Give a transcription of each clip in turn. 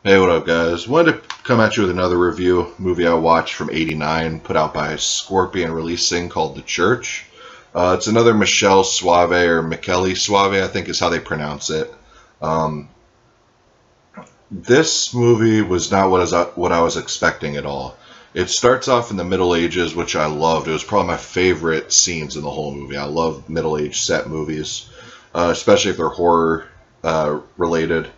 Hey, what up, guys? Wanted to come at you with another review movie I watched from '89, put out by Scorpion Releasing, called The Church. It's another Michelle Suave, or Michele Suave, I think is how they pronounce it. Um, this movie was not what I was expecting at all. It starts off in the Middle Ages, which I loved. It was probably my favorite scenes in the whole movie. I love Middle Age set movies, especially if they're horror related.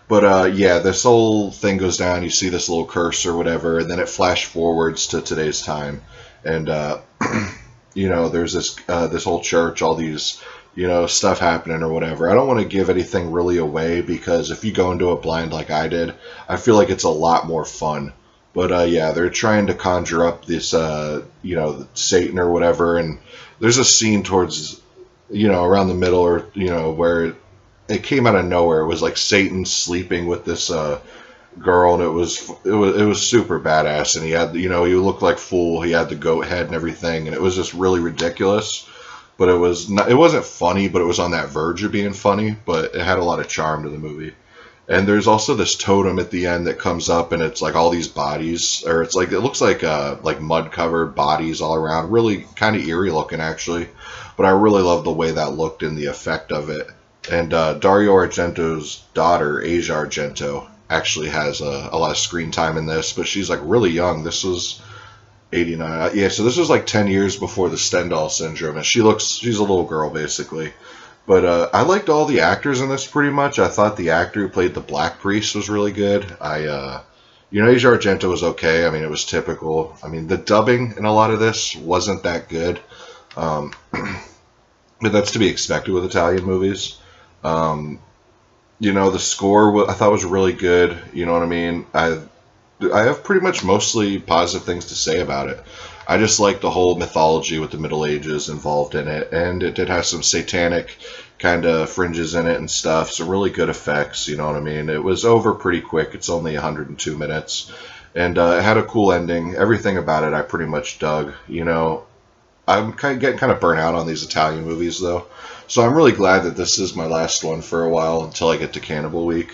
But yeah, this whole thing goes down. You see this little curse or whatever, and then it flash forwards to today's time, and there's this whole church, all these stuff happening or whatever. I don't want to give anything really away because if you go into it blind like I did, I feel like it's a lot more fun. But yeah, they're trying to conjure up this Satan or whatever, and there's a scene towards around the middle or where it came out of nowhere. It was like Satan sleeping with this girl, and it was super badass. And he had he looked like Fool. He had the goat head and everything, and it was just really ridiculous. But it wasn't funny, but it was on that verge of being funny. But it had a lot of charm to the movie. And there's also this totem at the end that comes up, and it's like all these bodies, or it looks like mud covered bodies all around. Really kind of eerie looking actually, but I really love the way that looked and the effect of it. And Dario Argento's daughter, Asia Argento, actually has a lot of screen time in this, but she's like really young. This was '89. Yeah, so this was like 10 years before the Stendhal syndrome, and she's a little girl basically. But I liked all the actors in this pretty much. I thought the actor who played the Black Priest was really good. Asia Argento was okay. I mean, it was typical. I mean, the dubbing in a lot of this wasn't that good. But that's to be expected with Italian movies. The score I thought was really good. You know what I mean? I have pretty much mostly positive things to say about it. I just like the whole mythology with the Middle Ages involved in it, and it did have some satanic kind of fringes in it and stuff. Some really good effects. You know what I mean? It was over pretty quick. It's only 102 minutes, and it had a cool ending. Everything about it I pretty much dug. I'm getting kind of burnt out on these Italian movies, though. So I'm really glad that this is my last one for a while until I get to Cannibal Week.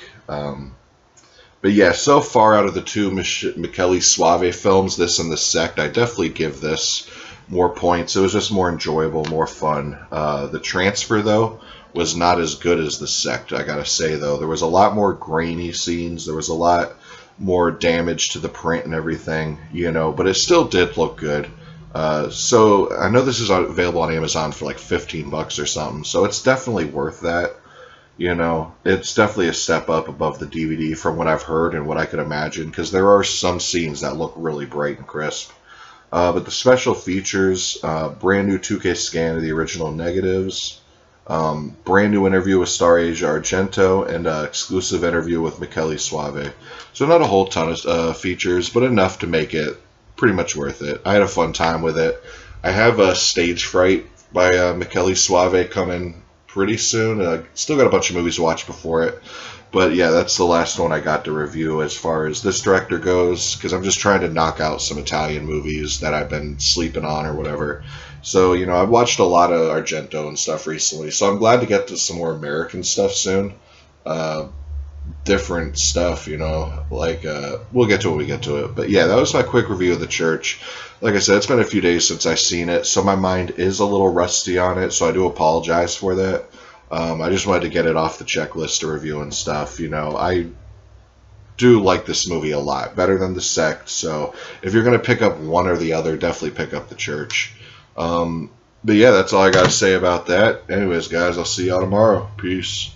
But yeah, so far out of the two Michele Suave films, this and The Sect, I definitely give this more points. It was just more enjoyable, more fun. The Transfer, though, was not as good as The Sect, I gotta say, though. There was a lot more grainy scenes. There was a lot more damage to the print and everything, but it still did look good. So I know this is available on Amazon for like $15 or something, so it's definitely worth that. It's definitely a step up above the DVD from what I've heard and what I could imagine, because there are some scenes that look really bright and crisp. But the special features, brand new 2K scan of the original negatives, brand new interview with star Asia Argento, and exclusive interview with Michele Suave. So not a whole ton of features, but enough to make it pretty much worth it. I had a fun time with it. I have a Stage Fright by Michele Suave coming pretty soon. Still got a bunch of movies to watch before it. But yeah, that's the last one I got to review as far as this director goes, because I'm just trying to knock out some Italian movies that I've been sleeping on or whatever. So, I've watched a lot of Argento and stuff recently, so I'm glad to get to some more American stuff soon. Different stuff, we'll get to it when we get to it. But yeah, that was my quick review of The Church. Like I said, it's been a few days since I've seen it, so my mind is a little rusty on it, so I do apologize for that. I just wanted to get it off the checklist to review and stuff. I do like this movie a lot, better than The Sect, so if you're going to pick up one or the other, definitely pick up The Church. But yeah, that's all I got to say about that. Anyways, guys, I'll see y'all tomorrow. Peace.